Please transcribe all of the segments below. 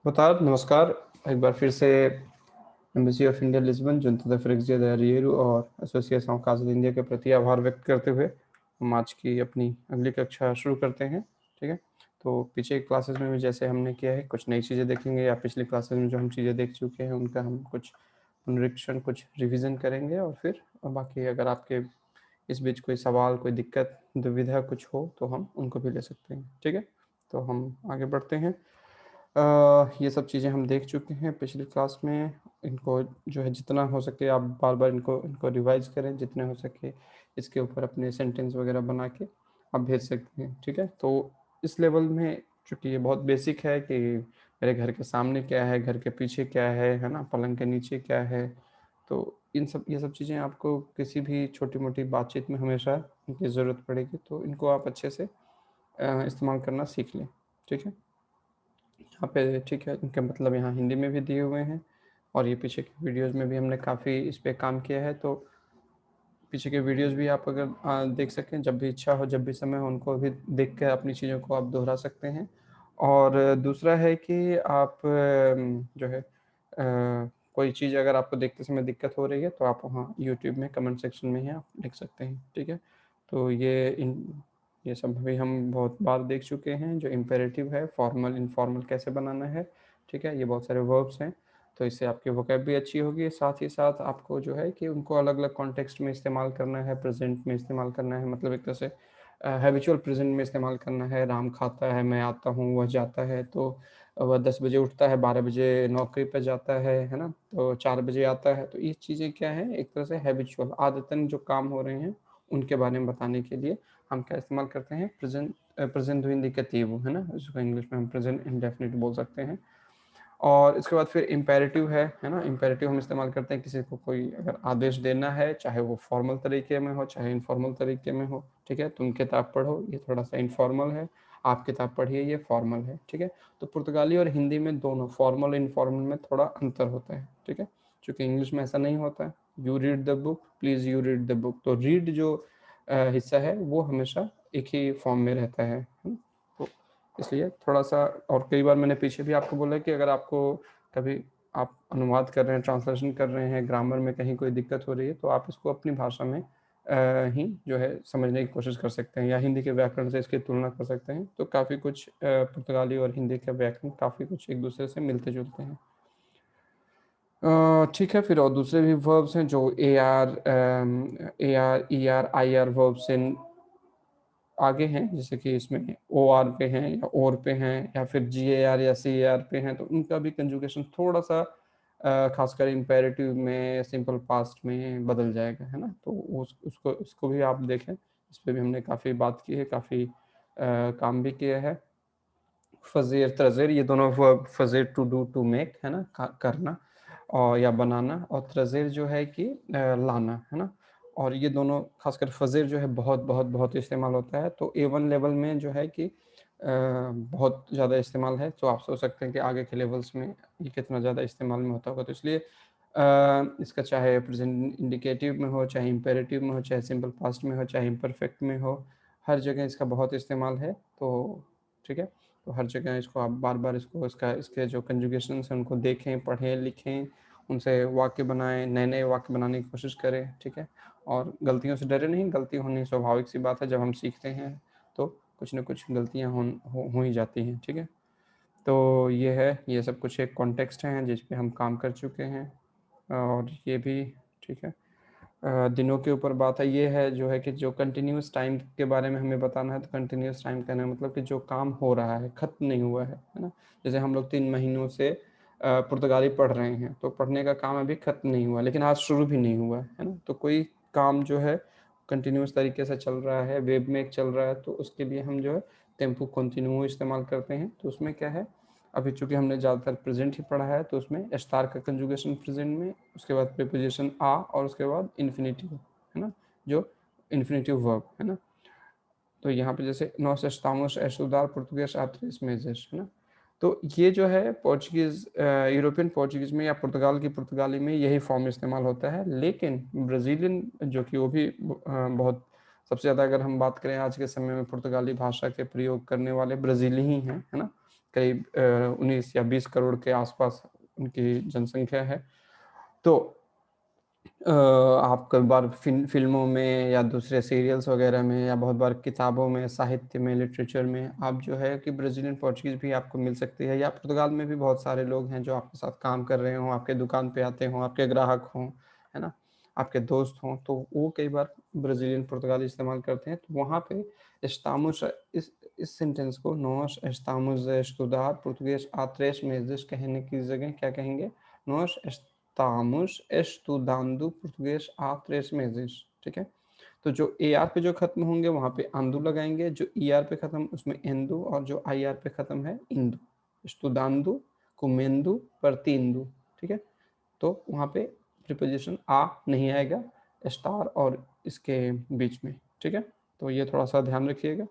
Boa tarde, नमस्कार। एक बार फिर से एम्बेसी ऑफ इंडिया लिस्बन, जनता फ्रेक्सिया दरिएरू और एसोसिएशन ऑफ काजल इंडिया के प्रति आभार व्यक्त करते हुए हम आज की अपनी अगली कक्षा शुरू करते हैं। ठीक है, तो पीछे की क्लासेस में भी जैसे हमने किया है, कुछ नई चीज़ें देखेंगे या पिछली क्लासेस में जो हम चीज़ें देख चुके हैं उनका हम कुछ पुनरीक्षण, कुछ रिवीजन करेंगे और फिर बाकी अगर आपके इस बीच कोई सवाल, कोई दिक्कत, दुविधा कुछ हो तो हम उनको भी ले सकते हैं। ठीक है, तो हम आगे बढ़ते हैं। ये सब चीज़ें हम देख चुके हैं पिछली क्लास में। इनको जो है जितना हो सके आप बार-बार इनको इनको रिवाइज़ करें, जितने हो सके इसके ऊपर अपने सेंटेंस वगैरह बना के आप भेज सकते हैं। ठीक है, तो इस लेवल में चूँकि ये बहुत बेसिक है कि मेरे घर के सामने क्या है, घर के पीछे क्या है ना? पलंग के नीचे क्या है? तो ये सब चीज़ें आपको किसी भी छोटी-मोटी बातचीत में हमेशा इनकी ज़रूरत पड़ेगी, तो इनको आप अच्छे से इस्तेमाल करना सीख लें। ठीक है? यहाँ पे ठीक है, इनका मतलब यहाँ हिंदी में भी दिए हुए हैं और ये पीछे के वीडियोज़ में भी हमने काफ़ी इस पे काम किया है, तो पीछे के वीडियोज़ भी आप अगर देख सकें, जब भी इच्छा हो, जब भी समय हो, उनको भी देख के अपनी चीज़ों को आप दोहरा सकते हैं। और दूसरा है कि आप जो है कोई चीज़ अगर आपको देखते समय दिक्कत हो रही है, तो आप वहाँ यूट्यूब में कमेंट सेक्शन में ही आप लिख सकते हैं। ठीक है? तो ये सब भी हम बहुत बार देख चुके हैं, जो इम्पेरेटिव है, फॉर्मल, इनफॉर्मल कैसे बनाना है। ठीक है? ये बहुत सारे वर्ब्स हैं, तो इससे आपकी वोकैब भी अच्छी होगी। साथ ही साथ आपको जो है कि उनको अलग-अलग कॉन्टेक्स्ट में इस्तेमाल करना है, प्रेज़ेंट में इस्तेमाल करना है, मतलब एक तरह से हैबिचुअल प्रेज़ेंट में इस्तेमाल करना है। राम खाता है, मैं आता हूँ, वह जाता है, तो वह 10 बजे उठता है, 12 बजे नौकरी पे जाता है ना? तो 4 बजे आता है। तो ये चीज़ें क्या हैं, एक तरह से हैबिचुअल आदतन जो काम हो रहे हैं, उनके बारे में बताने के लिए हम क्या इस्तेमाल करते हैं, प्रेज़ेंट इंडिकेटिव, है ना? उसको इंग्लिश में हम प्रेज़ेंट इंडेफिनिट बोल सकते हैं। और इसके बाद फिर इम्पेरेटिव है ना? इम्पेरेटिव हम इस्तेमाल करते हैं किसी को कोई अगर आदेश देना है, चाहे वो फॉर्मल तरीके में हो, चाहे इनफॉर्मल तरीके में हो, ठीक है? तुम किताब पढ़ो, ये थोड़ा-सा इनफॉर्मल है, आप किताब पढ़िए, ये फॉर्मल है, ठीक है? तो पुर्तगाली और हिंदी में दोनों फॉर्मल, इनफॉर्मल में थोड़ा अंतर होता है, ठीक है? चूँकि इंग्लिश में ऐसा नहीं होता है, you read the book, please you read the book, तो रीड जो हिस्सा है, वो हमेशा एक ही फॉर्म में रहता है। तो इसलिए थोड़ा-सा और कई बार मैंने पीछे भी आपको बोला कि अगर आपको कभी आप अनुवाद कर रहे हैं, ट्रांसलेशन कर रहे हैं, ग्रामर में कहीं कोई दिक्कत हो रही है, तो आप इसको अपनी भाषा में ही जो है समझने की कोशिश कर सकते हैं या हिंदी के व्याकरण से इसकी तुलना कर सकते हैं। तो काफ़ी कुछ पुर्तगाली और हिंदी का व्याकरण काफ़ी कुछ एक-दूसरे से मिलते-जुलते हैं। ठीक है, फिर और दूसरे भी वर्ब्स हैं जो एआर, ईआर, आईआर वर्ब्स से आगे हैं, जैसे कि इसमें ओआर पे हैं या ओर पे हैं या फिर जीएआर या सीएआर पे हैं, तो उनका भी कंजुगेशन थोड़ा-सा खासकर इम्पेरेटिव में, सिंपल पास्ट में बदल जाएगा, है ना? तो उसको भी आप देखें, इस पे भी हमने काफ़ी बात की है, काफ़ी काम भी किया है। फ़ज़ीर, तज़ीर ये दोनों वर्ब फ़ज़ीर टू डू, टू मेक, है ना? करना और या बनाना, और तज़ीर जो है कि लाना, है ना? और ये दोनों ख़ासकर फ़ज़ीर जो है बहुत इस्तेमाल होता है। तो A1 लेवल में जो है कि बहुत ज़्यादा इस्तेमाल है, तो आप सोच सकते हैं कि आगे के लेवल्स में ये कितना ज़्यादा इस्तेमाल में होता होगा। तो इसलिए इसका चाहे प्रेज़ेंट इंडिकेटिव में हो, चाहे इम्पेरेटिव में हो, चाहे सिंपल पास्ट में हो, चाहे इम्परफेक्ट में हो, हर जगह इसका बहुत इस्तेमाल है। तो ठीक है? तो हर जगह इसको आप बार-बार इसके जो कंजुगेशंस हैं उनको देखें, पढ़ें, लिखें, उनसे वाक्य बनाएँ, नए-नए वाक्य बनाने की कोशिश करें, ठीक है? और गलतियों से डरे नहीं, गलती होनी स्वाभाविक सी बात है, जब हम सीखते हैं तो कुछ न कुछ गलतियाँ हो ही जाती हैं, ठीक है? तो ये है, ये सब कुछ एक कॉन्टेक्स्ट है जिस पे हम काम कर चुके हैं और ये भी ठीक है। दिनों के ऊपर बात है, ये है जो है कि जो कंटिन्यूअस टाइम के बारे में हमें बताना है, तो कंटिन्यूअस टाइम कहने का मतलब कि जो काम हो रहा है, खत्म नहीं हुआ है ना? जैसे हम लोग 3 महीनों से पुर्तगाली पढ़ रहे हैं, तो पढ़ने का काम अभी खत्म नहीं हुआ, लेकिन आज शुरू भी नहीं हुआ है ना? तो कोई काम जो है कंटिन्यूअस तरीके से चल रहा है, वेब में एक चल रहा है, तो उसके लिए हम जो है टेम्पो कंटिन्यू इस्तेमाल करते हैं। तो उसमें क्या है, अभी चूँकि हमने ज़्यादातर प्रेज़ेंट ही पढ़ा है, तो उसमें स्टार का कंजुगेशन प्रेज़ेंट में, उसके बाद प्रीपोज़िशन आ और उसके बाद इन्फिनिटिव, है ना? जो इन्फिनिटिव वर्ब, है ना? तो यहाँ पे जैसे nós estamos a estudar português há 3 meses, है ना? तो ये जो है पोर्चुगीज़ यूरोपियन पोर्चुगीज़ में या पुर्तगाल की पुर्तगाली में यही फॉर्म इस्तेमाल होता है। लेकिन ब्राज़ीलियन जो कि वो भी बहुत सबसे ज़्यादा अगर हम बात करें आज के समय में पुर्तगाली भाषा के प्रयोग करने वाले ब्राज़ीली ही हैं, है ना? करीब 19 या 20 करोड़ के आसपास उनकी जनसंख्या है। तो आप कई बार फ़िल्मों में या दूसरे सीरियल्स वगैरह में या बहुत बार किताबों में, साहित्य में, लिटरेचर में आप जो है कि ब्राज़ीलियन पोर्चुगीज़ भी आपको मिल सकती है, या पुर्तगाल में भी बहुत सारे लोग हैं जो आपके साथ काम कर रहे हों, आपके दुकान पे आते हों, आपके ग्राहक हों, है ना? आपके दोस्त हों, तो वो कई बार ब्राज़ीलियन पुर्तगाली इस्तेमाल करते हैं। तो वहाँ पे estamos इस सेंटेंस को nós estamos a estudar português há 3 meses कहने की जगह क्या कहेंगे? Nós estamos estudando português há 3 meses, ठीक है? तो जो ए आर पे जो खत्म होंगे वहाँ पे आंदू लगाएंगे, जो ई आर पे खत्म उसमें एंदू, और जो आई आर पे खत्म है इंदू। estudando, comendo, partindo, ठीक है? तो वहाँ पे प्रीपोजिशन आ नहीं आएगा स्टार और इसके बीच में, ठीक है? तो ये थोड़ा सा ध्यान रखिएगा।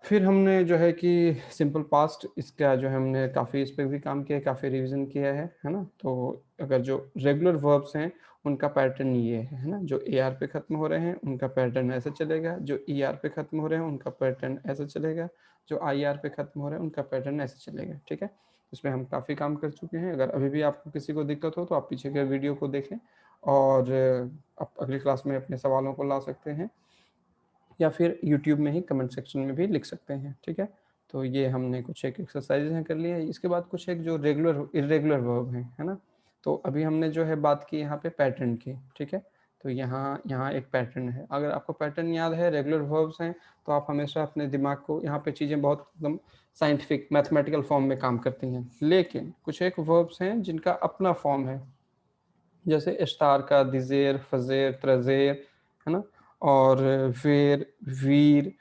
फिर हमने जो है कि सिंपल पास्ट इसका जो है हमने काफ़ी इस पे भी काम किया है, काफ़ी रिवीजन किया है ना? तो अगर जो रेगुलर वर्ब्स हैं उनका पैटर्न ये है ना? जो ए आर पे ख़त्म हो रहे हैं उनका पैटर्न ऐसे चलेगा, जो ई आर पे ख़त्म हो रहे हैं उनका पैटर्न ऐसे चलेगा, जो आई आर पे ख़त्म हो रहे हैं उनका पैटर्न ऐसे चलेगा, ठीक है? इसमें हम काफ़ी काम कर चुके हैं। अगर अभी भी आपको किसी को दिक्कत हो तो आप पीछे के वीडियो को देखें, और आप अगली क्लास में अपने सवालों को ला सकते हैं, या फिर यूट्यूब में ही कमेंट सेक्शन में भी लिख सकते हैं, ठीक है? तो ये हमने कुछ एक एक्सरसाइज़ हैं कर लिए। इसके बाद कुछ एक जो रेगुलर इर्रेगुलर वर्ब हैं, है ना? तो अभी हमने जो है बात की यहाँ पे पैटर्न की, ठीक है? तो यहाँ यहाँ एक पैटर्न है। अगर आपको पैटर्न याद है, रेगुलर वर्ब्स हैं, तो आप हमेशा अपने दिमाग को यहाँ पे चीज़ें बहुत एकदम साइंटिफिक मैथमेटिकल फॉर्म में काम करती हैं। लेकिन कुछ एक वर्ब्स हैं जिनका अपना फॉर्म है, जैसे स्टार का दिज़ेर, फ़ज़ेर, त्रज़ेर, है ना? और वेर, वीर,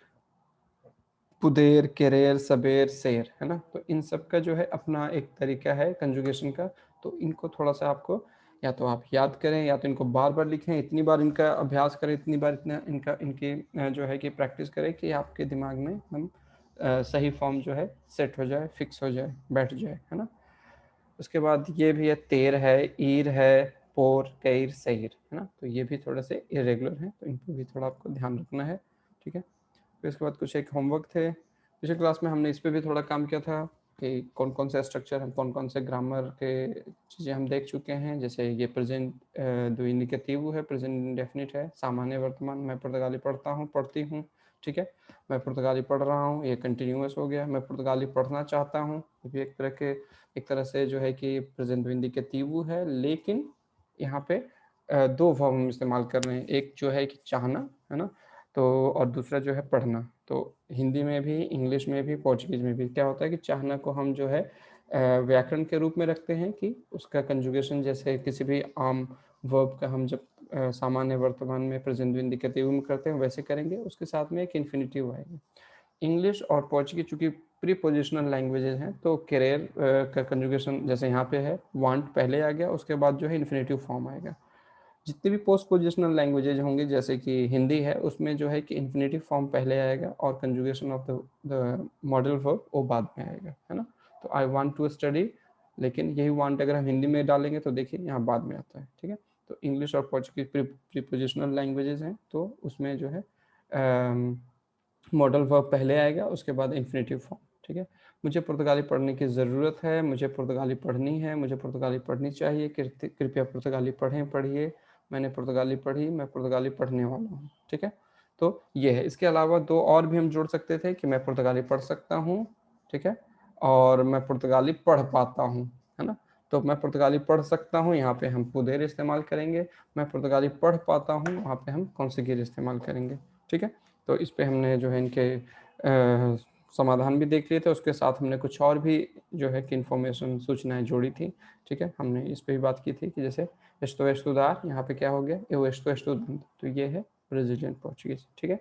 पुदेर, केरेर, सबेर, सेर, है ना? तो इन सब का जो है अपना एक तरीका है कंजुगेशन का। तो इनको थोड़ा-सा आपको या तो आप याद करें, या तो इनको बार-बार लिखें, इतनी बार इनका अभ्यास करें, इतनी बार इतना इनका इनकी जो है कि प्रैक्टिस करें कि आपके दिमाग में एकदम सही फॉर्म जो है सेट हो जाए, फिक्स हो जाए, बैठ जाए, है ना? उसके बाद ये भी है, तेर है, ईर है, पोर, कैर, सहीर, है ना? तो ये भी थोड़े से इर्रेगुलर हैं, तो इन पे भी थोड़ा आपको ध्यान रखना है, ठीक है? फिर उसके बाद कुछ एक होमवर्क थे। पिछले क्लास में हमने इस पे भी थोड़ा काम किया था कि कौन-कौन से स्ट्रक्चर हम कौन-कौन से ग्रामर के चीज़ें हम देख चुके हैं। जैसे ये प्रेज़ेंट दो इंडिकेटिव है, प्रेज़ेंट इंडेफिनिट है, सामान्य वर्तमान, मैं पुर्तगाली पढ़ता हूँ, पढ़ती हूँ, ठीक है? मैं पुर्तगाली पढ़ रहा हूँ, ये कंटीन्यूअस हो गया। मैं पुर्तगाली पढ़ना चाहता हूँ, ये भी एक तरह से जो है कि प्रेज़ेंट इंडिकेटिव है, लेकिन यहाँ पे 2 वर्ब हम इस्तेमाल कर रहे हैं। एक जो है कि चाहना, है ना? तो और दूसरा जो है पढ़ना। तो हिंदी में भी, इंग्लिश में भी, पोर्चुगीज़ में भी क्या होता है कि चाहना को हम जो है व्याकरण के रूप में रखते हैं कि उसका कंजुगेशन जैसे किसी भी आम वर्ब का हम जब सामान्य वर्तमान में प्रेजेंट इंडिकेटिव में करते हैं वैसे करेंगे, उसके साथ में एक इन्फिनिटिव आएगा। इंग्लिश और पोर्चुगीज़ चूँकि प्रीपोजिशनल लैंग्वेजेज़ हैं, तो कैरियर का कंजुगेशन जैसे यहाँ पे है, वांट पहले आ गया, उसके बाद जो है इन्फिनिटिव फॉर्म आएगा। जितने भी पोस्ट पोजिशनल लैंग्वेजेज होंगे, जैसे कि हिंदी है, उसमें जो है कि इन्फिनिटिव फॉर्म पहले आएगा और conjugation of the modal verb वो बाद में आएगा, है ना? तो आई वांट टू स्टडी, लेकिन यही वांट अगर हम हिंदी में डालेंगे तो देखिए यहाँ बाद में आता है, ठीक है? तो इंग्लिश और पोर्चुगीज प्रीपोजिशनल लैंग्वेजेज हैं, तो उसमें जो है मॉडल वर्ब पहले आएगा, उसके बाद इन्फिनिटिव फॉर्म, ठीक है? मुझे पुर्तगाली पढ़ने की ज़रूरत है, मुझे पुर्तगाली पढ़नी है, मुझे पुर्तगाली पढ़नी चाहिए, कृपया पुर्तगाली पढ़ें, पढ़िए, मैंने पुर्तगाली पढ़ी, मैं पुर्तगाली पढ़ने वाला हूँ, ठीक है? तो ये है। इसके अलावा 2 और भी हम जोड़ सकते थे कि मैं पुर्तगाली पढ़ सकता हूँ, ठीक है? और मैं पुर्तगाली पढ़ पाता हूँ, है ना? तो मैं पुर्तगाली पढ़ सकता हूँ, यहाँ पे हम पुदेर इस्तेमाल करेंगे। मैं पुर्तगाली पढ़ पाता हूँ, वहाँ पे हम conseguir इस्तेमाल करेंगे, ठीक है? तो इस पे हमने जो है इनके समाधान भी देख लिए थे, उसके साथ हमने कुछ और भी जो है कि इन्फॉर्मेशन सूचनाएं जोड़ी थी, ठीक है? हमने इस पे भी बात की थी कि जैसे estou a estudar, यहाँ पे क्या हो गया, eu estou estudando, तो ये है ब्राज़ीलियन पोर्चुगीज़, ठीक है?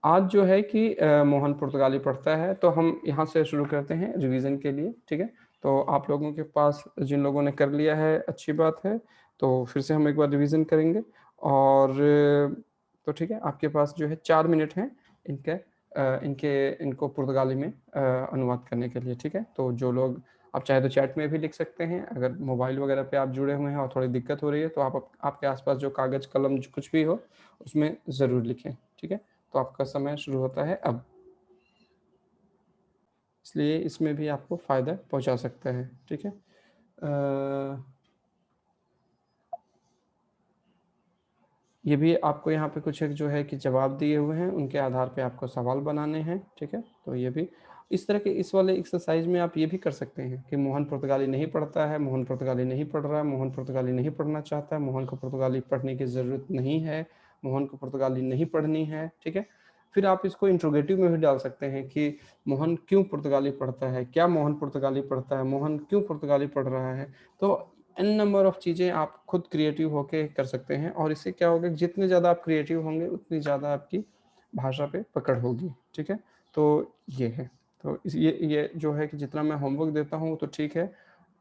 आज जो है कि मोहन पुर्तगाली पढ़ता है, तो हम यहाँ से शुरू करते हैं रिवीजन के लिए, ठीक है? तो आप लोगों के पास जिन लोगों ने कर लिया है, अच्छी बात है। तो फिर से हम एक बार रिवीजन करेंगे, और तो ठीक है, आपके पास जो है 4 मिनट हैं इनको पुर्तगाली में अनुवाद करने के लिए, ठीक है? तो जो लोग, आप चाहे तो चैट में भी लिख सकते हैं, अगर मोबाइल वगैरह पे आप जुड़े हुए हैं और थोड़ी दिक्कत हो रही है, तो आपके आसपास जो कागज़ कलम कुछ भी हो, उसमें ज़रूर लिखें, ठीक है? तो आपका समय शुरू होता है अब। इसलिए इसमें भी आपको फ़ायदा पहुंचा सकता है। ठीक है, ये भी आपको यहाँ पे कुछ एक जो है कि जवाब दिए हुए हैं, उनके आधार पे आपको सवाल बनाने हैं। ठीक है, तो ये भी इस तरह के इस वाले एक्सरसाइज में आप ये भी कर सकते हैं कि मोहन पुर्तगाली नहीं पढ़ता है, मोहन पुर्तगाली नहीं पढ़ रहा है, मोहन पुर्तगाली नहीं पढ़ना चाहता है, मोहन को पुर्तगाली पढ़ने की ज़रूरत नहीं है, मोहन को पुर्तगाली नहीं पढ़नी है। ठीक है, फिर आप इसको इंट्रोगेटिव में भी डाल सकते हैं कि मोहन क्यों पुर्तगाली पढ़ता है, क्या मोहन पुर्तगाली पढ़ता है, मोहन क्यों पुर्तगाली पढ़ रहा है। तो एन नंबर ऑफ चीज़ें आप खुद क्रिएटिव होके कर सकते हैं, और इससे क्या होगा, जितने ज़्यादा आप क्रिएटिव होंगे उतनी ज़्यादा आपकी भाषा पे पकड़ होगी। ठीक है, तो ये है। तो ये जो है कि जितना मैं होमवर्क देता हूँ तो ठीक है,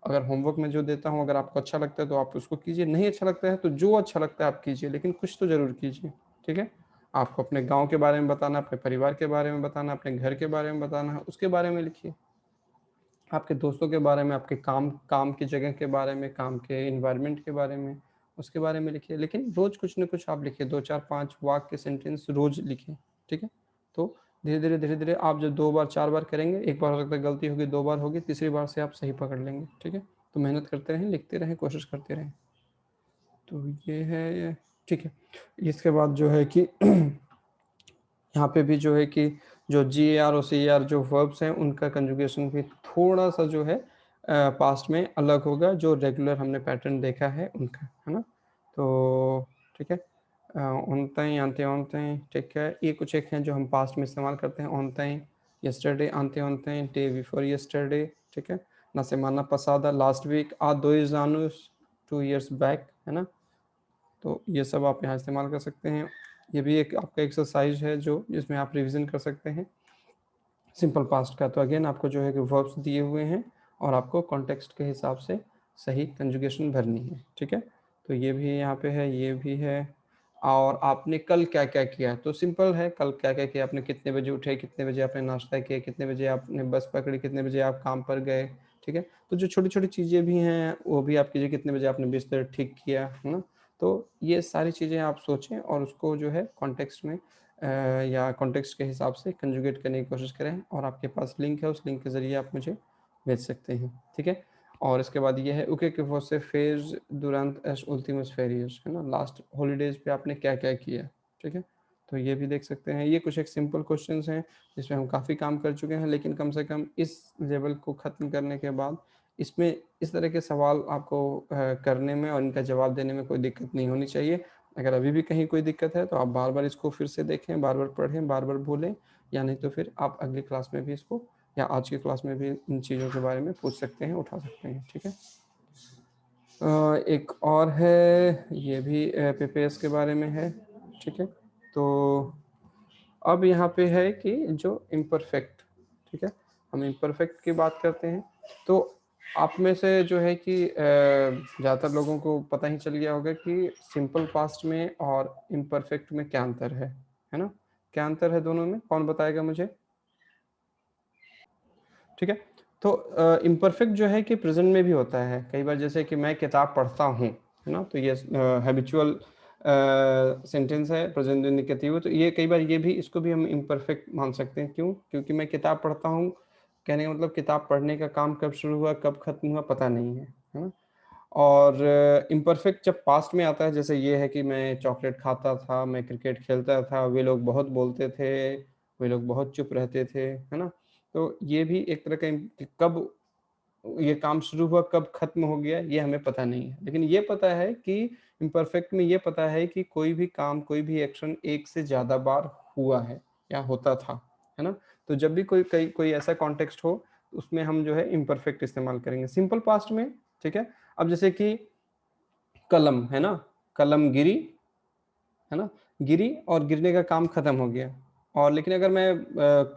अगर होमवर्क में जो देता हूँ अगर आपको अच्छा लगता है तो आप उसको कीजिए, नहीं अच्छा लगता है तो जो अच्छा लगता है आप कीजिए, लेकिन कुछ तो ज़रूर कीजिए। ठीक है, आपको अपने गाँव के बारे में बताना, अपने परिवार के बारे में बताना, अपने घर के बारे में बताना है, उसके बारे में लिखिए। आपके दोस्तों के बारे में, आपके काम की जगह के बारे में, काम के एनवायरनमेंट के बारे में, उसके बारे में लिखिए। लेकिन रोज़ कुछ न कुछ आप लिखिए, 2, 4, 5 वाक्य, सेंटेंस रोज़ लिखिए। ठीक है? तो धीरे-धीरे आप जब 2 बार 4 बार करेंगे, एक बार हो सकता है गलती होगी, 2 बार होगी, तीसरी बार से आप सही पकड़ लेंगे। ठीक है? तो मेहनत करते रहें, लिखते रहें, कोशिश करते रहें। तो ये है, ठीक है। इसके बाद जो है कि यहाँ पे भी जो है कि जो GAR और CAR जो वर्ब्स हैं उनका कंजुगेशन भी थोड़ा सा जो है पास्ट में अलग होगा, जो रेगुलर हमने पैटर्न देखा है उनका, है ना। तो ठीक है, ओनताई, आंते ओनताई, ठीक है, ये कुछ एक हैं जो हम पास्ट में इस्तेमाल करते हैं। ओनताई, यस्टरडे, आंते ओनताई, डे बिफोर यस्टरडे, ठीक है। ना सेमाना पसादा, लास्ट वीक, आ 2 anos, 2 years बैक, है ना। तो ये सब आप यहाँ इस्तेमाल कर सकते हैं। ये भी एक आपका एक्सरसाइज है जो जिसमें आप रिवीजन कर सकते हैं सिंपल पास्ट का। तो अगेन आपको जो है कि वर्ब्स दिए हुए हैं और आपको कॉन्टेक्स्ट के हिसाब से सही कंजुगेशन भरनी है। ठीक है, तो ये भी यहाँ पे है, ये भी है। और आपने कल क्या क्या किया, तो सिंपल है, कल क्या क्या किया, आपने कितने बजे उठे, कितने बजे आपने नाश्ता किया, कितने बजे आपने बस पकड़ी, कितने बजे आप काम पर गए। ठीक है, तो जो छोटी छोटी चीज़ें भी हैं वो भी आप कीजिए, कितने बजे आपने बिस्तर ठीक किया, है ना। तो ये सारी चीज़ें आप सोचें और उसको जो है कॉन्टेक्स्ट में या कॉन्टेक्स्ट के हिसाब से कंजुगेट करने की कोशिश करें, और आपके पास लिंक है, उस लिंक के ज़रिए आप मुझे भेज सकते हैं। ठीक है, और इसके बाद ये है उके के você fez durante as últimas férias, है ना, लास्ट हॉलीडेज पे आपने क्या क्या किया। ठीक है, तो ये भी देख सकते हैं। ये कुछ एक सिंपल क्वेश्चंस हैं जिसमें हम काफ़ी काम कर चुके हैं, लेकिन कम से कम इस लेवल को ख़त्म करने के बाद इसमें इस तरह के सवाल आपको करने में और इनका जवाब देने में कोई दिक्कत नहीं होनी चाहिए। अगर अभी भी कहीं कोई दिक्कत है तो आप बार बार इसको फिर से देखें, बार बार पढ़ें, बार बार बोलें, या नहीं तो फिर आप अगली क्लास में भी इसको या आज की क्लास में भी इन चीज़ों के बारे में पूछ सकते हैं, उठा सकते हैं। ठीक है, एक और है, ये भी PPS के बारे में है। ठीक है, तो अब यहाँ पे है कि जो इम्परफेक्ट, ठीक है, हम इम्परफेक्ट की बात करते हैं। तो आप में से जो है कि ज़्यादातर लोगों को पता ही चल गया होगा कि सिंपल पास्ट में और इम्परफेक्ट में क्या अंतर है ना। क्या अंतर है दोनों में, कौन बताएगा मुझे। ठीक है, तो इम्परफेक्ट जो है कि प्रेजेंट में भी होता है कई बार, जैसे कि मैं किताब पढ़ता हूँ, है ना, तो ये हैबिचुअल सेंटेंस है, प्रेजेंट इंडिकेटिव। तो ये कई बार ये भी, इसको भी हम इम्परफेक्ट मान सकते हैं। क्यों? क्योंकि मैं किताब पढ़ता हूँ, कहने का मतलब किताब पढ़ने का काम कब शुरू हुआ कब खत्म हुआ पता नहीं है ना। और इम्परफेक्ट जब पास्ट में आता है, जैसे ये है कि मैं चॉकलेट खाता था, मैं क्रिकेट खेलता था, वे लोग बहुत बोलते थे, वे लोग बहुत चुप रहते थे, है ना। तो ये भी एक तरह का कि कब ये काम शुरू हुआ कब खत्म हो गया ये हमें पता नहीं है, लेकिन ये पता है कि इम्परफेक्ट में ये पता है कि कोई भी काम, कोई भी एक्शन एक से ज़्यादा बार हुआ है या होता था, है ना। तो जब भी कोई ऐसा कॉन्टेक्स्ट हो उसमें हम जो है इम्परफेक्ट इस्तेमाल करेंगे सिंपल पास्ट में। ठीक है, अब जैसे कि कलम, है ना, कलम गिरी, है ना, गिरी और गिरने का काम खत्म हो गया। और लेकिन अगर मैं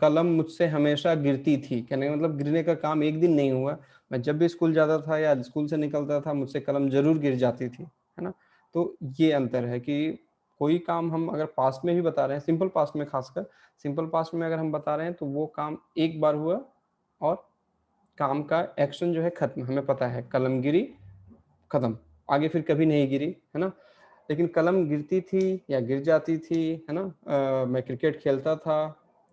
कलम मुझसे हमेशा गिरती थी, कहने का मतलब गिरने का काम एक दिन नहीं हुआ, मैं जब भी स्कूल जाता था या स्कूल से निकलता था मुझसे कलम जरूर गिर जाती थी, है ना। तो ये अंतर है कि कोई काम हम अगर पास्ट में भी बता रहे हैं, सिंपल पास्ट में, खासकर सिंपल पास्ट में अगर हम बता रहे हैं तो वो काम एक बार हुआ और काम का एक्शन जो है खत्म, हमें पता है कलम गिरी, खत्म, आगे फिर कभी नहीं गिरी, है ना। लेकिन कलम गिरती थी या गिर जाती थी, है ना। मैं क्रिकेट खेलता था,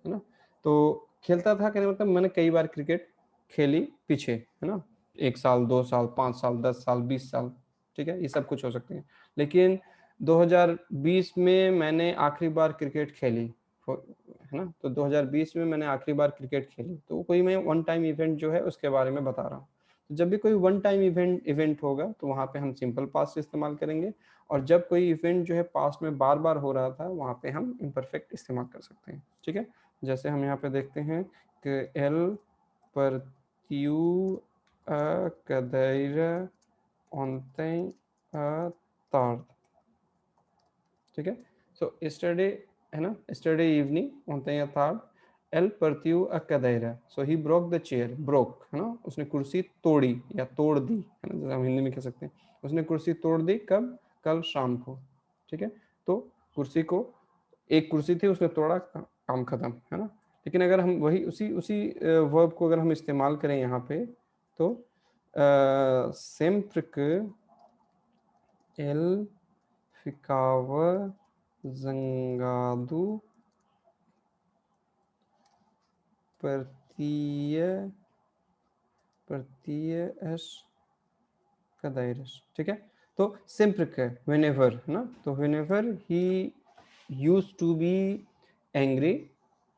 है ना। तो खेलता था कहने मतलब मैंने कई बार क्रिकेट खेली पीछे, है ना, 1 साल 2 साल 5 साल 10 साल 20 साल, ठीक है, ये सब कुछ हो सकते हैं। लेकिन 2020 में मैंने आखिरी बार क्रिकेट खेली, है ना, तो 2020 में मैंने आखिरी बार क्रिकेट खेली, तो कोई मैं वन टाइम इवेंट जो है उसके बारे में बता रहा हूँ। तो जब भी कोई वन टाइम इवेंट होगा तो वहाँ पे हम सिंपल पास्ट इस्तेमाल करेंगे, और जब कोई इवेंट जो है पास्ट में बार बार हो रहा था वहाँ पे हम इम्परफेक्ट इस्तेमाल कर सकते हैं, ठीक है। जैसे हम यहाँ पे देखते हैं कि L partiu a cadeira ontem à tarde, ठीक है। सो yesterday, है ना, yesterday evening, ontem à tarde, L partiu a cadeira, so he broke the chair, broke, है ना, उसने कुर्सी तोड़ी या तोड़ दी, है ना, जैसे हम हिंदी में कह सकते हैं, उसने कुर्सी तोड़ दी कब, कल शाम को, ठीक है। तो कुर्सी को, एक कुर्सी थी उसने तोड़ा, काम खत्म, है ना। लेकिन अगर हम वही उसी उसी वर्ब को अगर हम इस्तेमाल करें यहाँ पे, तो sempre que ele ficava zangado partia as cadeiras, ठीक है। तो sempre que, whenever, है ना, तो whenever he used to be angry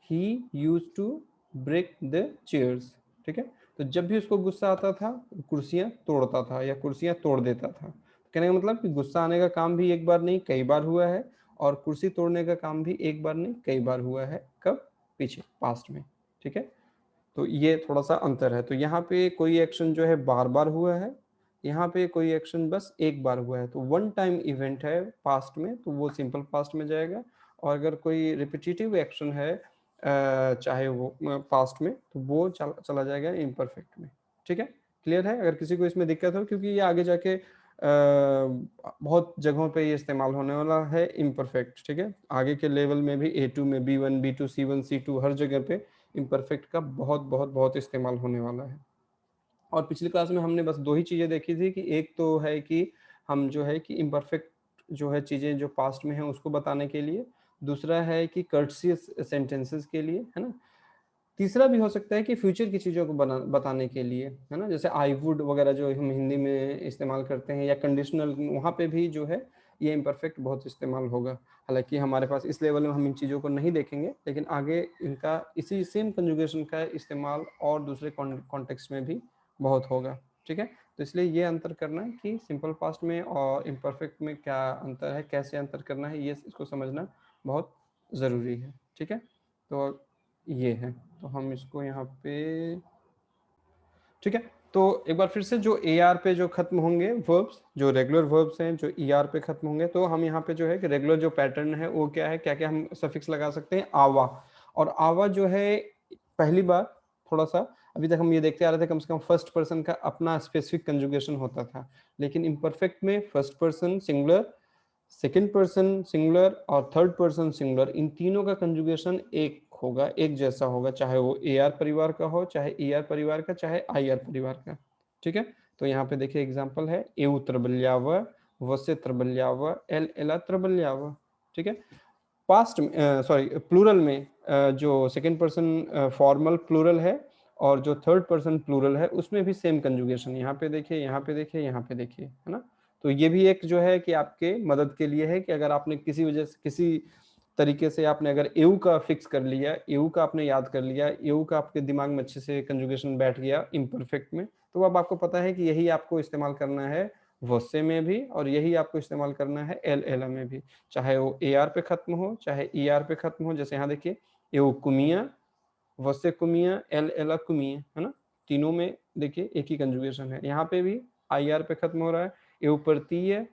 he used to break the chairs, ठीक है। तो जब भी उसको गुस्सा आता था कुर्सियां तोड़ता था या कुर्सियां तोड़ देता था। कहने का मतलब कि गुस्सा आने का काम भी एक बार नहीं कई बार हुआ है, और कुर्सी तोड़ने का काम भी एक बार नहीं कई बार हुआ है, कब, पीछे, पास्ट में, ठीक है। तो ये थोड़ा सा अंतर है। तो यहाँ पे कोई एक्शन जो है बार बार हुआ है, यहाँ पे कोई एक्शन बस एक बार हुआ है, तो वन टाइम इवेंट है पास्ट में तो वो सिंपल पास्ट में जाएगा, और अगर कोई रिपीटेटिव एक्शन है चाहे वो पास्ट में, तो वो चला जाएगा इम्परफेक्ट में, ठीक है। क्लियर है? अगर किसी को इसमें दिक्कत हो, क्योंकि ये आगे जाके बहुत जगहों पे ये इस्तेमाल होने वाला है इम्परफेक्ट, ठीक है। आगे के लेवल में भी A2 में B1 B2 C1 C2 हर जगह पे इम्परफेक्ट का बहुत बहुत बहुत इस्तेमाल होने वाला है। और पिछली क्लास में हमने बस दो ही चीज़ें देखी थी कि एक तो है कि हम जो है कि इम्परफेक्ट जो है चीज़ें जो पास्ट में हैं उसको बताने के लिए, दूसरा है कि कर्टसियस सेंटेंसेस के लिए, है ना, तीसरा भी हो सकता है कि फ्यूचर की चीज़ों को बताने के लिए, है ना, जैसे आई वुड वगैरह जो हम हिंदी में इस्तेमाल करते हैं, या कंडीशनल, वहाँ पे भी जो है ये इम्परफेक्ट बहुत इस्तेमाल होगा। हालांकि हमारे पास इस लेवल में हम इन चीज़ों को नहीं देखेंगे, लेकिन आगे इनका इसी सेम कंजुगेशन का इस्तेमाल और दूसरे कॉन्टेक्स्ट में भी बहुत होगा, ठीक है। तो इसलिए ये अंतर करना है कि सिंपल पास्ट में और इम्परफेक्ट में क्या अंतर है, कैसे अंतर करना है, ये इसको समझना बहुत ज़रूरी है, ठीक है। तो ये है, तो हम इसको यहाँ पे, ठीक है। तो एक बार फिर से जो AR पे जो खत्म होंगे वर्ब्स, जो रेगुलर वर्ब्स हैं जो ER पे खत्म होंगे, तो हम यहाँ पे जो है कि रेगुलर जो पैटर्न है वो क्या है, क्या क्या हम सफिक्स लगा सकते हैं, आवा, और आवा जो है पहली बार थोड़ा सा, अभी तक हम ये देखते आ रहे थे कम से कम फर्स्ट पर्सन का अपना स्पेसिफिक कंजुगेशन होता था, लेकिन इम्परफेक्ट में first person singular, second person singular और थर्ड पर्सन सिंगुलर, इन तीनों का कंजुगेशन एक होगा, एक जैसा होगा, चाहे वो AR परिवार का हो, चाहे ER परिवार का, चाहे IR परिवार का, ठीक है। तो यहाँ पे देखिए एग्जांपल है, एउ त्रबल्याव, वसे त्रबल्याव, एल एला त्रबल्याव, ठीक है। पास्ट में सॉरी प्लूरल में जो सेकेंड पर्सन फॉर्मल प्लूरल है और जो थर्ड पर्सन प्लूरल है उसमें भी सेम कंजुगेशन, यहाँ पे देखिए, यहाँ पे देखिए, यहाँ पे देखिए, है ना। तो ये भी एक जो है कि आपके मदद के लिए है कि अगर आपने किसी वजह से किसी तरीके से आपने अगर एऊ का फिक्स कर लिया, एऊ का आपने याद कर लिया, एऊ का आपके दिमाग में अच्छे से कंजुगेशन बैठ गया इम्परफेक्ट में, तो अब आपको पता है कि यही आपको इस्तेमाल करना है वोसे में भी, और यही आपको इस्तेमाल करना है एल एला में भी, चाहे वो AR पे खत्म हो चाहे ER पे खत्म हो। जैसे यहाँ देखिए, एऊ कुमिया, वसे कुमिया, एल एला कुमिया, है ना, तीनों में देखिए एक ही कंजुगेशन है। यहाँ पे भी IR पे खत्म हो रहा है, एऊ पड़ती है,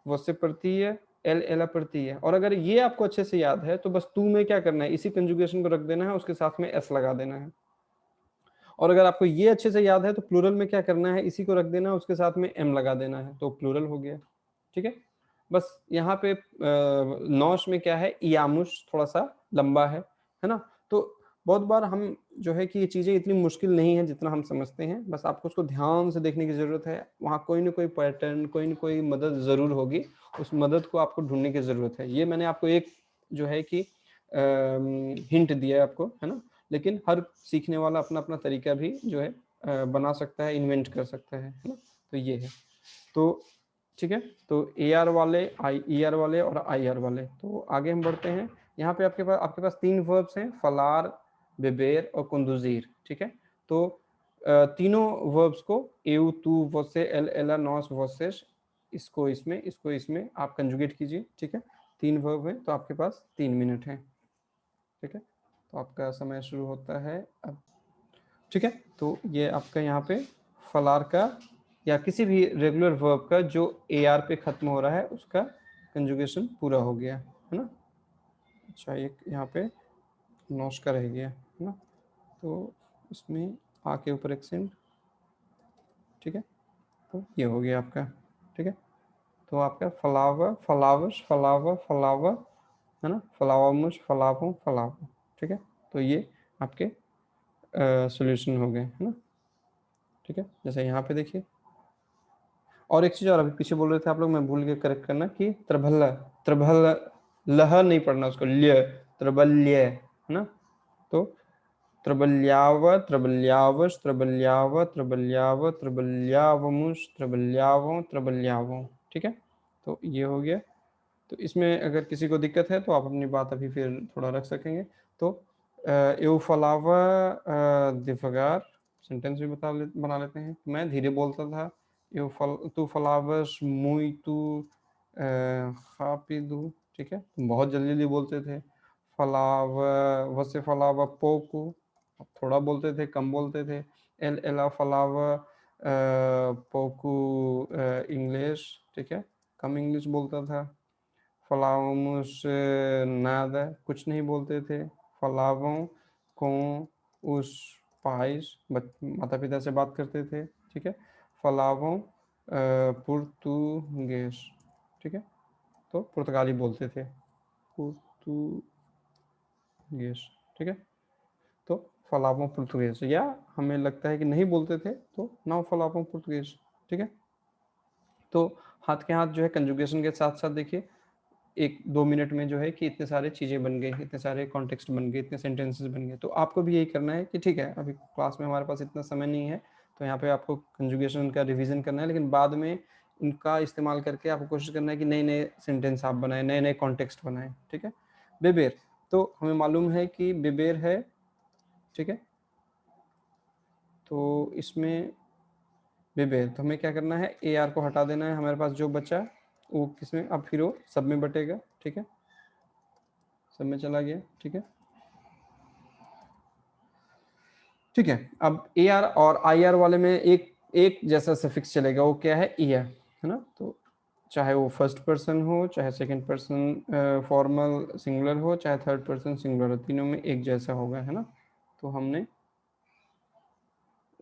वसे पड़ती है, एल एला पड़ती है। और अगर ये आपको अच्छे से याद है तो बस तू में क्या करना है, इसी कंजुगेशन को रख देना है, उसके साथ में S लगा देना है। और अगर आपको ये अच्छे से याद है तो प्लूरल में क्या करना है, इसी को रख देना है, उसके साथ में M लगा देना है, तो प्लूरल हो गया, ठीक है। बस यहाँ पे नौश में क्या है, इयामुश थोड़ा सा लंबा है ना। तो बहुत बार हम जो है कि ये चीज़ें इतनी मुश्किल नहीं है जितना हम समझते हैं, बस आपको उसको ध्यान से देखने की ज़रूरत है, वहाँ कोई ना कोई पैटर्न, कोई ना कोई मदद ज़रूर होगी, उस मदद को आपको ढूंढने की ज़रूरत है। ये मैंने आपको एक जो है कि हिंट दिया है आपको, है ना, लेकिन हर सीखने वाला अपना अपना तरीका भी जो है बना सकता है, इन्वेंट कर सकता है ना। तो ये है। तो ठीक है, तो ए आर वाले, ई आर वाले और आई आर वाले। तो आगे हम बढ़ते हैं। यहाँ पे आपके पास 3 वर्ब्स हैं, फलार, बेबेर और कुंदुजीर। ठीक है, तो तीनों वर्ब्स को एउ, तू, वोसे, एल, एला, नॉस, वोसेस, इसको इसमें आप कंजुगेट कीजिए। ठीक है, 3 वर्ब हैं तो आपके पास 3 मिनट हैं। ठीक है, तो आपका समय शुरू होता है अब। ठीक है, तो ये आपका यहाँ पे फलार का या किसी भी रेगुलर वर्ब का जो ए आर पे खत्म हो रहा है उसका कंजुगेशन पूरा हो गया है ना। अच्छा, एक यहाँ पे नॉश का रह गया है ना, तो इसमें आ के ऊपर एक्सेंट। ठीक है, तो ये हो गया आपका। ठीक है, तो आपका फ्लावर, फ्लावर्स, फ्लावर, फ्लावर है ना, फ्लावरमुश, फ्लावो, फ्लावो। ठीक है, तो ये आपके सॉल्यूशन हो गए है ना। ठीक है, जैसे यहाँ पे देखिए। और एक चीज़ और अभी पीछे बोल रहे थे आप लोग, मैं भूल गया करेक्ट करना कि त्रभल्ला, त्रभल्ला, लह नहीं पढ़ना उसको, ल्य, त्रबल्य है ना। तो त्रबल्याव, त्रबल्यावश, त्रबल्याव, त्रबल्याव, त्रबल्यावमुश, त्रबल्यावों, त्रबल्यावों। ठीक है, तो ये हो गया। तो इसमें अगर किसी को दिक्कत है तो आप अपनी बात अभी फिर थोड़ा रख सकेंगे। तो एउफलावा दिफगार सेंटेंस भी बना लेते हैं। मैं धीरे बोलता था, तू फलावस मुई तू खापिदू। ठीक है, तुम बहुत जल्दी जल्दी बोलते थे। फलाव, वसे फलावा पोकू, थोड़ा बोलते थे, कम बोलते थे। एल एला फलावा पोकू इंग्लिश। ठीक है, कम इंग्लिश बोलता था। फलावमुस नादा, कुछ नहीं बोलते थे। फलावों को उस पाइस, माता पिता से बात करते थे। ठीक है, फलावों पुर्तुगेज। ठीक है, तो पुर्तगाली बोलते थे, पुर्तुगेज। ठीक है, तो फलावों पुर्तुगेज, या हमें लगता है कि नहीं बोलते थे तो नाउ फलावों पुर्तुगेज। ठीक है, तो हाथ के हाथ जो है कंजुगेशन के साथ साथ देखिए 1-2 मिनट में जो है कि इतने सारे चीज़ें बन गई, इतने सारे कॉन्टेक्स्ट बन गए, इतने सेंटेंसेस बन गए। तो आपको भी यही करना है कि ठीक है, अभी क्लास में हमारे पास इतना समय नहीं है, तो यहाँ पे आपको कंजुगेशन का रिवीजन करना है, लेकिन बाद में इनका इस्तेमाल करके आपको कोशिश करना है कि नए नए सेंटेंस आप बनाएं, नए नए कॉन्टेक्स्ट बनाएं। ठीक है, बेबेर, तो हमें मालूम है कि बेबेर है। ठीक है, तो इसमें बेबेर, तो हमें क्या करना है, ए आर को हटा देना है। हमारे पास जो बचा वो किसमें, अब फिर वो सब में बटेगा। ठीक है, सब में चला गया। ठीक है, ठीक है, अब ए आर और आई आर वाले में एक जैसा सफिक्स चलेगा, वो क्या है, ईयर है ना। तो चाहे वो फर्स्ट पर्सन हो, चाहे सेकंड पर्सन फॉर्मल सिंगुलर हो, चाहे थर्ड पर्सन सिंगुलर हो, तीनों में एक जैसा होगा है ना। तो हमने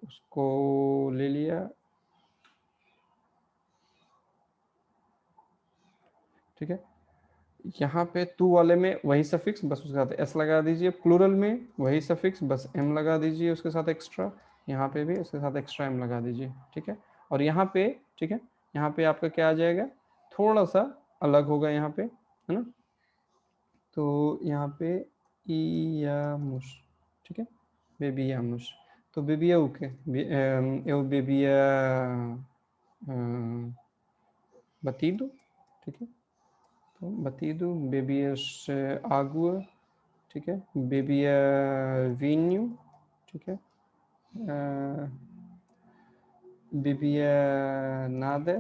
उसको ले लिया। ठीक है, यहाँ पे टू वाले में वही सफिक्स, बस उसके साथ एस लगा दीजिए। प्लूरल में वही सफिक्स, बस एम लगा दीजिए उसके साथ एक्स्ट्रा। यहाँ पे भी उसके साथ एक्स्ट्रा एम लगा दीजिए। ठीक है, और यहाँ पे, ठीक है, यहाँ पे आपका क्या आ जाएगा, थोड़ा सा अलग होगा यहाँ पे है ना। तो यहाँ पे इयामुश। ठीक है, बेबियामुश। तो बेबिया ओके, बेबिया बतीदू। ठीक है, तो बतीदू, बेबियस आगुआ। ठीक है, बेबिया वीन्यू। ठीक है, बेबिया नादे।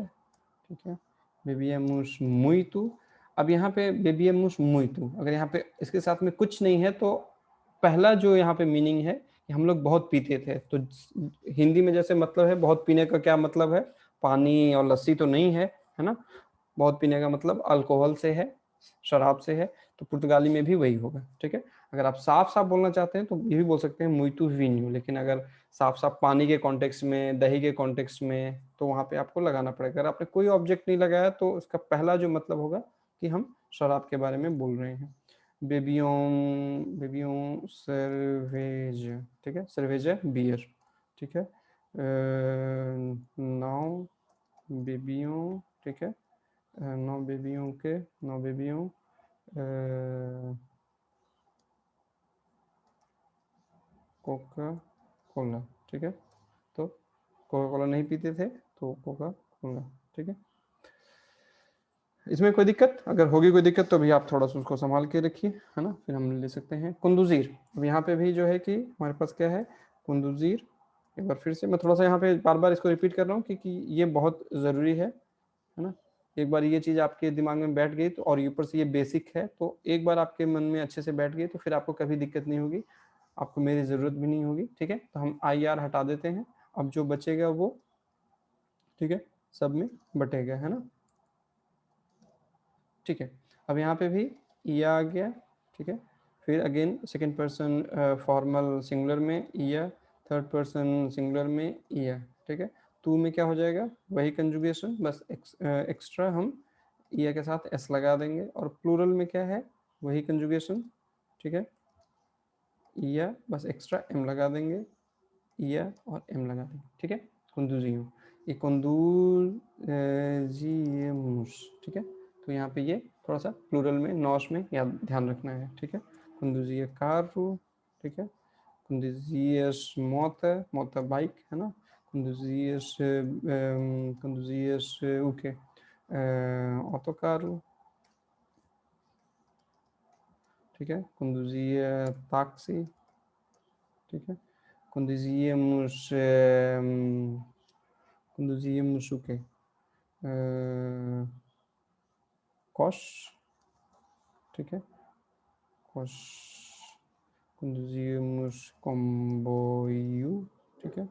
ठीक है, बेबिया मुश मुइतू। अब यहाँ पे बेबिया मुश मुइतू, अगर यहाँ पे इसके साथ में कुछ नहीं है तो पहला जो यहाँ पे मीनिंग है कि हम लोग बहुत पीते थे। तो हिंदी में जैसे मतलब है बहुत पीने का, क्या मतलब है, पानी और लस्सी तो नहीं है ना। बहुत पीने का मतलब अल्कोहल से है, शराब से है। तो पुर्तगाली में भी वही होगा। ठीक है, अगर आप साफ साफ बोलना चाहते हैं तो ये भी बोल सकते हैं मुइतु विन्यू, लेकिन अगर साफ साफ पानी के कॉन्टेक्स्ट में, दही के कॉन्टेक्स्ट में, तो वहां पे आपको लगाना पड़ेगा। अगर आपने कोई ऑब्जेक्ट नहीं लगाया तो उसका पहला जो मतलब होगा कि हम शराब के बारे में बोल रहे हैं। बेबियों, बेबियों सर्वेज। ठीक है, सर्वेज है बियर। ठीक है, नाउ बेबियों। ठीक है, 9 बेबियों के, 9 बेबियों कोका कोला, ठीक है। तो कोका कोला नहीं पीते थे तो कोका कोला, ठीक है। इसमें कोई दिक्कत, अगर होगी कोई दिक्कत तो भी आप थोड़ा सा उसको संभाल के रखिए, है ना, फिर हम ले सकते हैं। कुंदुजीर, अब यहाँ पे भी जो है कि हमारे पास क्या है, कुंदुजीर। एक बार फिर से मैं थोड़ा सा यहाँ पे बार बार इसको रिपीट कर रहा हूँ क्योंकि ये बहुत ज़रूरी है ना। एक बार ये चीज़ आपके दिमाग में बैठ गई तो, और ऊपर से ये बेसिक है, तो एक बार आपके मन में अच्छे से बैठ गई तो फिर आपको कभी दिक्कत नहीं होगी, आपको मेरी ज़रूरत भी नहीं होगी, ठीक है। तो हम आई आर हटा देते हैं, अब जो बचेगा वो, ठीक है, सब में बटेगा, है ना, ठीक है। अब यहाँ पे भी ईया आ गया, ठीक है। फिर again second person formal singular में ईया, थर्ड पर्सन सिंगुलर में ईया, ठीक है। टू में क्या हो जाएगा, वही कंजुगेशन, बस एक्स्ट्रा हम ईया के साथ एस लगा देंगे, और प्लूरल में क्या है, वही कंजुगेशन, ठीक है, ईया बस एक्स्ट्रा एम लगा देंगे, ईया और एम लगा देंगे, ठीक है। कुंदुजियम, ये कुंदुजियमुस, ठीक है। तो यहाँ पे ये थोड़ा सा प्लूरल में नॉश में याद ध्यान रखना है, ठीक है। कुंदुजिया कारू, ठीक है। कुंदुजियस मोता, मोता बाइक, है ना। कुंदुजियस कुंदुजियस ओके ऑटोकारू, ठीक है। कुंदुजिया taxi, ठीक है। Conduzíamos, conduzíamos o quê? Coche, ठीक है, coche, conduzíamos comboio, ठीक है।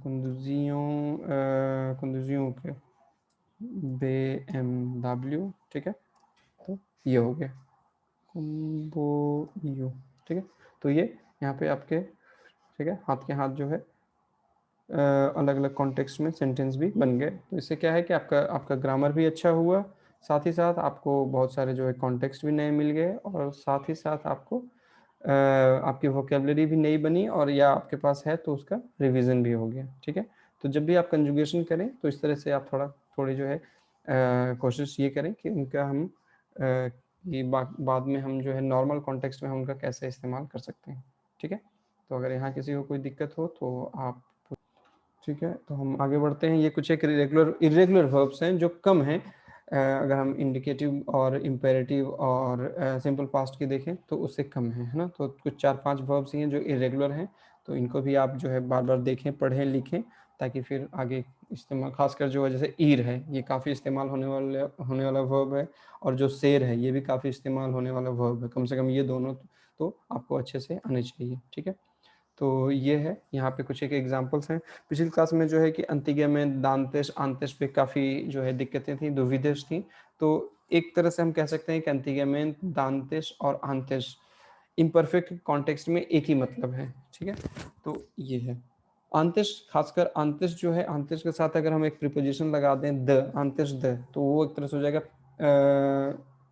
conduziam o quê? BMW, ठीक है। तो ये हो गया comboio, ठीक है। तो ये यहाँ पे आपके, ठीक है, हाथ के हाथ जो है अलग अलग कॉन्टेक्स्ट में सेंटेंस भी बन गए। तो इससे क्या है कि आपका आपका ग्रामर भी अच्छा हुआ, साथ ही साथ आपको बहुत सारे जो है कॉन्टेक्स्ट भी नए मिल गए, और साथ ही साथ आपको आपकी वोकेबलरी भी नई बनी, और या आपके पास है तो उसका रिवीजन भी हो गया, ठीक है। तो जब भी आप कंजुगेशन करें तो इस तरह से आप थोड़ी जो है कोशिश ये करें कि उनका हम कि बाद में हम जो है नॉर्मल कॉन्टेक्स्ट में हम उनका कैसे इस्तेमाल कर सकते हैं, ठीक है। तो अगर यहाँ किसी को कोई दिक्कत हो तो आप, ठीक है। तो हम आगे बढ़ते हैं। ये कुछ एक इरेगुलर वर्ब्स हैं जो कम हैं, अगर हम इंडिकेटिव और इम्पेरेटिव और सिंपल पास्ट की देखें तो उससे कम है ना। तो कुछ 4-5 वर्ब्स ही हैं जो इरेगुलर हैं, तो इनको भी आप जो है बार बार देखें, पढ़ें, लिखें, ताकि फिर आगे इस्तेमाल, खासकर जो है जैसे ईर है, ये काफ़ी इस्तेमाल होने वाला वर्ब है, और जो शेर है ये भी काफ़ी इस्तेमाल होने वाला वर्ब है। कम से कम ये दोनों तो आपको अच्छे से आने चाहिए, ठीक है। तो ये है, यहाँ पे कुछ एक एग्जांपल्स हैं। पिछली क्लास में जो है कि अंतिज्ञ में दांतेश आंतेश पे काफ़ी जो है दिक्कतें थी, दुविधेश थी। तो एक तरह से हम कह सकते हैं कि अंतिज्ञ में दांतेश और आंतेश इम्परफेक्ट कॉन्टेक्स्ट में एक ही मतलब है, ठीक है। तो ये है आंतेश, खासकर आंतेश जो है, आंतेश के साथ अगर हम एक प्रीपोजिशन लगा दें द, आंतेश द, तो वो एक तरह से हो जाएगा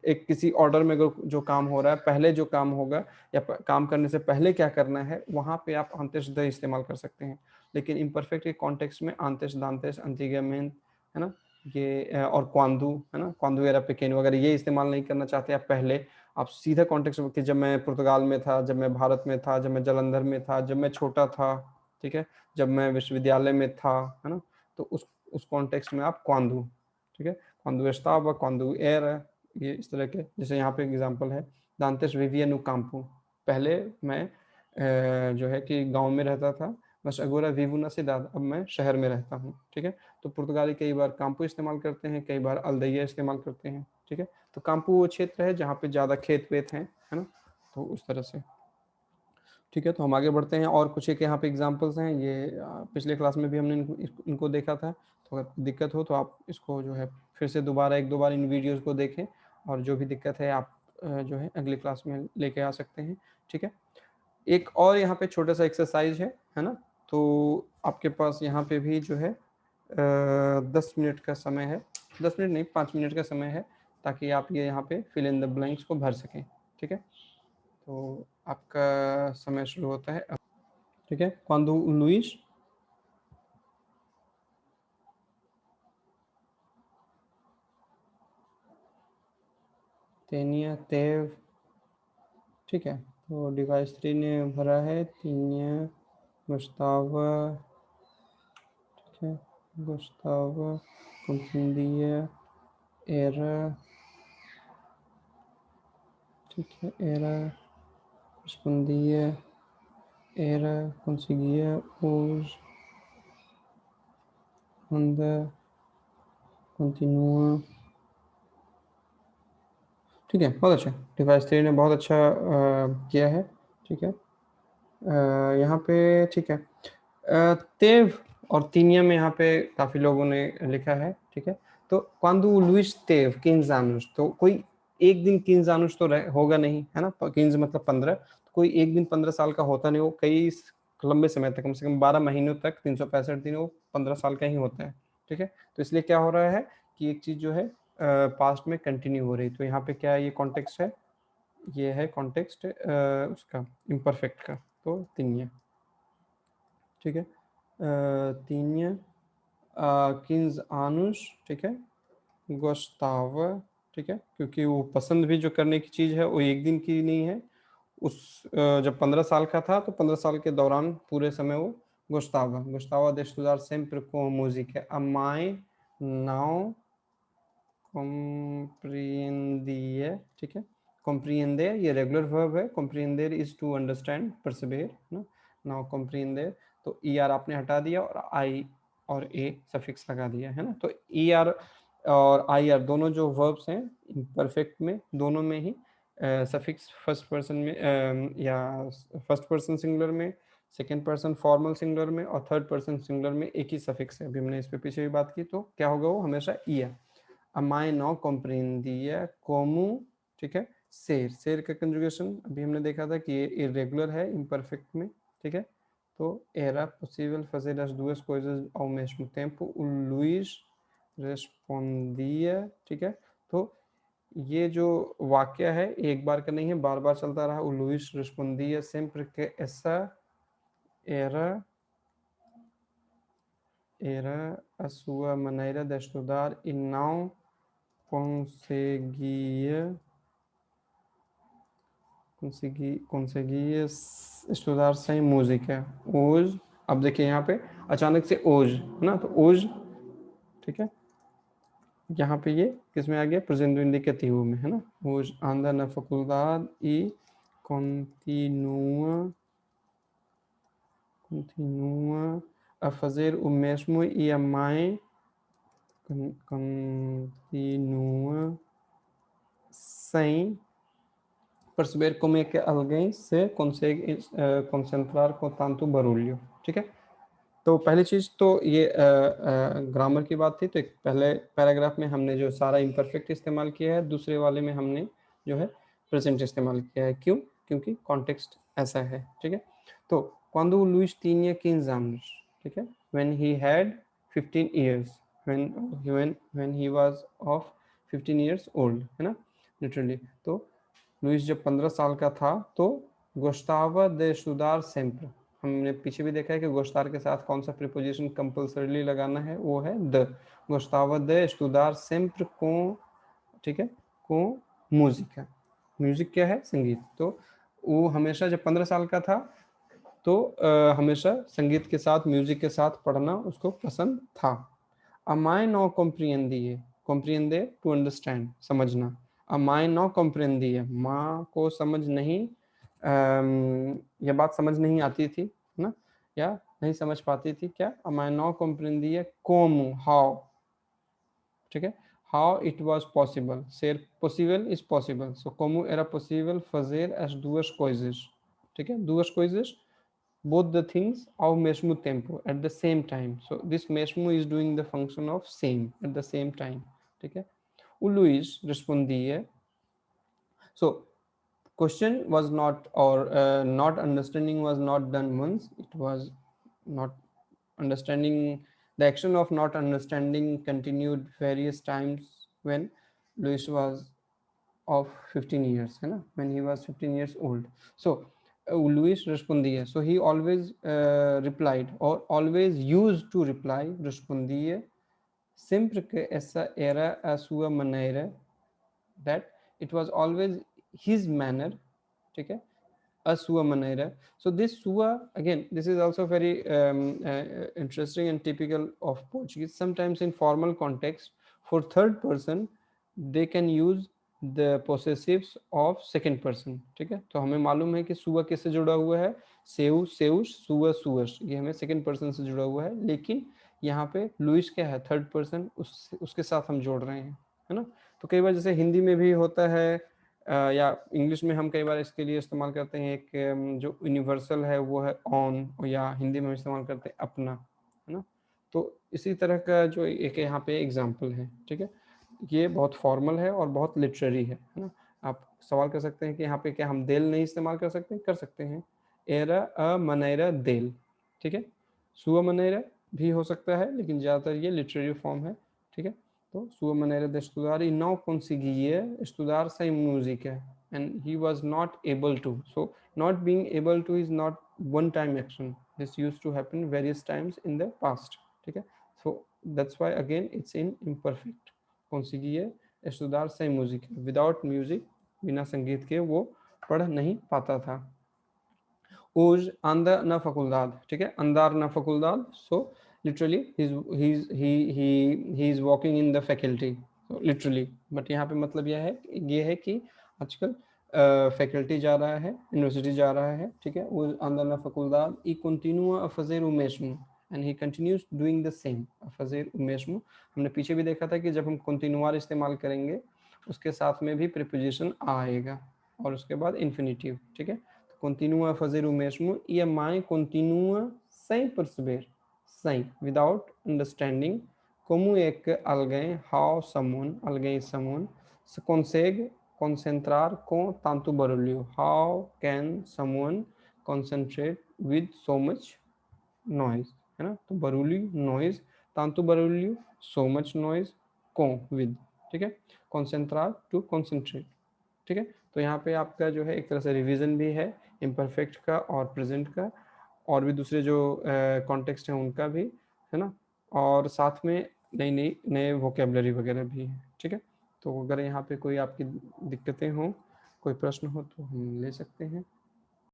एक किसी ऑर्डर में जो काम हो रहा है, पहले जो काम होगा या काम करने से पहले क्या करना है, वहाँ पे आप अंत्यश द इस्तेमाल कर सकते हैं। लेकिन इम्परफेक्ट के कॉन्टेक्स्ट में अंत्यश, दांतेश, अंतिगमेंट, है ना, ये और क्वांदू, है ना, क्वांदू वगैरह, पेकेन वगैरह ये इस्तेमाल नहीं करना चाहते आप पहले। आप सीधा कॉन्टेक्स्ट कि जब मैं पुर्तगाल में था, जब मैं भारत में था, जब मैं जालंधर में था, जब मैं छोटा था, ठीक है, जब मैं विश्वविद्यालय में था, है ना, तो उस कॉन्टेक्स्ट में आप क्वांदू, ठीक है, क्वांदू एस्तावा, क्वांदू एर, ये इस तरह के। जैसे यहाँ पे एग्जांपल है दांतेश विवियनु काम्पू, पहले मैं जो है कि गांव में रहता था, बस अगोरा विवुना से दाद, अब मैं शहर में रहता हूँ, ठीक है। तो पुर्तगाली कई बार काम्पू इस्तेमाल करते हैं, कई बार अल्दैया इस्तेमाल करते हैं, ठीक है। तो काम्पू वो क्षेत्र है जहाँ पे ज़्यादा खेत वेत हैं, है ना, तो उस तरह से, ठीक है। तो हम आगे बढ़ते हैं, और कुछ एक यहाँ पे एग्जांपल्स हैं, ये पिछले क्लास में भी हमने इनको देखा था। तो अगर दिक्कत हो तो आप इसको जो है फिर से दोबारा एक दो बार इन वीडियोस को देखें, और जो भी दिक्कत है आप जो है अगली क्लास में लेके आ सकते हैं, ठीक है। एक और यहाँ पे छोटा सा एक्सरसाइज है ना। तो आपके पास यहाँ पे भी जो है 10 मिनट का समय है, 10 मिनट नहीं, 5 मिनट का समय है, ताकि आप ये यहाँ पे फिल इन द ब्लैंक्स को भर सकें, ठीक है। तो आपका समय शुरू होता है अब, ठीक है। Quando o Luís teve, ठीक है, तो डिवाइस 3 ने भरा है tinha gostava, ठीक है, gostava, compreendia, era, ठीक है, era, respondia, era, conseguia, hoje, anda, continua, ठीक है, बहुत अच्छा। डिवाइस 3 ने बहुत अच्छा किया है, ठीक है। यहाँ पे ठीक है, तेव और तीनिया में यहाँ पे काफ़ी लोगों ने लिखा है, ठीक है। तो quando o Luís teve 15 anos, तो कोई एक दिन 15 anos तो होगा नहीं, है ना। 15 मतलब 15, तो कोई एक दिन 15 साल का होता नहीं, वो कई लंबे समय तक, कम से कम 12 महीनों तक, 365 दिन, वो 15 साल का ही होता है, ठीक है। तो इसलिए क्या हो रहा है कि एक चीज़ जो है पास्ट में कंटिन्यू हो रही। तो यहाँ पे क्या ये कॉन्टेक्स्ट है, ये है कॉन्टेक्स्ट उसका इम्परफेक्ट का, तो तीनिया, ठीक है। तीनिया 15 anos, ठीक है, gostava, ठीक है, क्योंकि वो पसंद भी जो करने की चीज़ है वो एक दिन की नहीं है। उस जब 15 साल का था तो 15 साल के दौरान पूरे समय वो gostava de estudar sempre com música. A mãe não compreendia, ठीक है। compreender ये रेगुलर वर्ब है, compreender इज टू अंडरस्टैंड, परसेवेर ना। नाउ compreender, तो ई आर आपने हटा दिया और आई और ए सफिक्स लगा दिया, है ना। तो ई आर और आई आर दोनों जो वर्ब्स हैं परफेक्ट में, दोनों में ही सफिक्स फर्स्ट पर्सन में या फर्स्ट पर्सन सिंगुलर में, सेकेंड पर्सन फॉर्मल सिंगुलर में और थर्ड पर्सन सिंगुलर में एक ही सफिक्स है। अभी हमने इस पे पीछे भी बात की, तो क्या होगा, वो हमेशा ई है। A mãe não compreendia como, ठीक है, ser, ser का कंजुगेशन अभी हमने देखा था कि ये इरेगुलर है इम्परफेक्ट में, ठीक है। तो era possível fazer as duas coisas ao mesmo tempo, o Luís respondia, ठीक है। तो ये जो वाक्य है एक बार का नहीं है, बार बार चलता रहा। O Luís respondia sempre que essa era a sua maneira de estudar e não conseguia estudar sem música। hoje, अब देखिए यहाँ पे अचानक से hoje है ना, तो hoje, ठीक है, यहाँ पे ये किस में आ गया, प्रेजेंट indicativo में, है ना। hoje anda na faculdade e continua a fazer o mesmo e a mãe continua sem perceber como é que alguém se consegue concentrar com tanto barulho, ठीक है। तो पहली चीज़ तो ये ग्रामर की बात थी। तो एक पहले पैराग्राफ में हमने जो सारा इम्परफेक्ट इस्तेमाल किया है, दूसरे वाले में हमने जो है प्रेजेंट इस्तेमाल किया है। क्यों? क्योंकि कॉन्टेक्स्ट ऐसा है, ठीक है। तो quando o Luís tinha 15 anos, ठीक है, when he had 15 years, when he was of 15 years old, है ना, लिटरली। तो लुइस जब 15 साल का था तो गोस्तावा दे स्टूडार सेम्प्र, हमने पीछे भी देखा है कि गोस्तार के साथ कौन सा प्रीपोजिशन कंपल्सरीली लगाना है, वो है द। गोस्तावा दे स्टूडार सेम्प्र को, ठीक है, को म्यूजिक, म्यूजिक क्या है, संगीत। तो वो हमेशा जब 15 साल का था तो हमेशा संगीत के साथ, म्यूजिक के साथ पढ़ना उसको पसंद था। अमाय नो कॉम्प्रियंदिए, कॉम्प्रियंदे टू अंडरस्टैंड, समझना। अमाय नो कॉम्प्रियंदिए, माँ को समझ नहीं, यह बात समझ नहीं आती थी ना, या नहीं समझ पाती थी। क्या? अमाय नो कॉम्प्रियंदिए कोमू, हाउ, ठीक है, how it was possible, ser possível is possible, so como era possível fazer as duas coisas, ठीक है, duas coisas, both the things ao mesmo tempo, at the same time, so this mesmo is doing the function of same, at the same time, ठीक है। O Luís respondia, so question was not, or not understanding was not done once, it was not understanding, the action of not understanding continued various times when Luis was of 15 years, है ना, when he was 15 years old. So Luis respondía, so he always replied, or always used to reply, respondía sempre que essa era a sua maneira, that it was always his manner, ठीक है, Asua Manaira. So this sua, again, this is also very interesting and typical of Portuguese. Sometimes in formal context, for third person, they can use the possessives of second person. ठीक है, तो हमें मालूम है कि सुआ किससे जुड़ा हुआ है, सेउ सेउस सुआ सुअस, ये हमें सेकंड पर्सन से जुड़ा हुआ है, लेकिन यहाँ पे लुइस क्या है, थर्ड पर्सन, उसके साथ हम जोड़ रहे हैं, है ना। तो कई बार जैसे हिंदी में भी होता है या इंग्लिश में हम कई बार इसके लिए इस्तेमाल करते हैं, एक जो यूनिवर्सल है वो है ऑन, या हिंदी में इस्तेमाल करते हैं अपना, है ना। तो इसी तरह का जो एक यहाँ पे एग्जाम्पल है, ठीक है, ये बहुत फॉर्मल है और बहुत लिटरेरी है ना। आप सवाल कर सकते हैं कि यहाँ पे क्या हम देल नहीं इस्तेमाल कर सकते, कर सकते हैं, एरा अ मनेरा देल, ठीक है। सुआ मनेरा भी हो सकता है, लेकिन ज़्यादातर ये लिटरेरी फॉर्म है, ठीक है। तो sua maneira de estudar e não conseguia estudar sem música, and he was not able to. So not being able to is not one time action, this used to happen various times in the past, ठीक है। So that's why again it's in imperfect, conseguia estudar sem música, without music, बिना संगीत के वो पढ़ नहीं पाता था। Hoje anda na faculdade, ठीक है, andar na faculdade, so literally he is walking in the faculty, so literally, but यहाँ पे मतलब ये है कि आजकल फैकल्टी जा रहा है, यूनिवर्सिटी जा रहा है, ठीक है। वो anda na faculdade e continua a fazer o mesmo, and he continues doing the same, a fazer o mesmo। हमने पीछे भी देखा था कि जब हम continuar इस्तेमाल करेंगे उसके साथ में भी preposition आएगा और उसके बाद infinitive, ठीक है। Continua a fazer o mesmo e a mãe continua sem perceber, sem, without understanding, como é que alguém, how someone, alguém, someone, se consegue concentrar com tanto barulho. How can someone concentrate with so much noise, है ना। तो barulho, noise, tanto barulho, so much noise, com, with, ठीक है। concentrar, to concentrate, ठीक है। तो यहाँ पे आपका जो है एक तरह से रिवीजन भी है इम्परफेक्ट का और प्रेजेंट का, और भी दूसरे जो कॉन्टेक्स्ट हैं उनका भी, है ना, और साथ में नए वोकेबलरी वगैरह भी है, ठीक है। तो अगर यहाँ पे कोई आपकी दिक्कतें हों, कोई प्रश्न हो तो हम ले सकते हैं।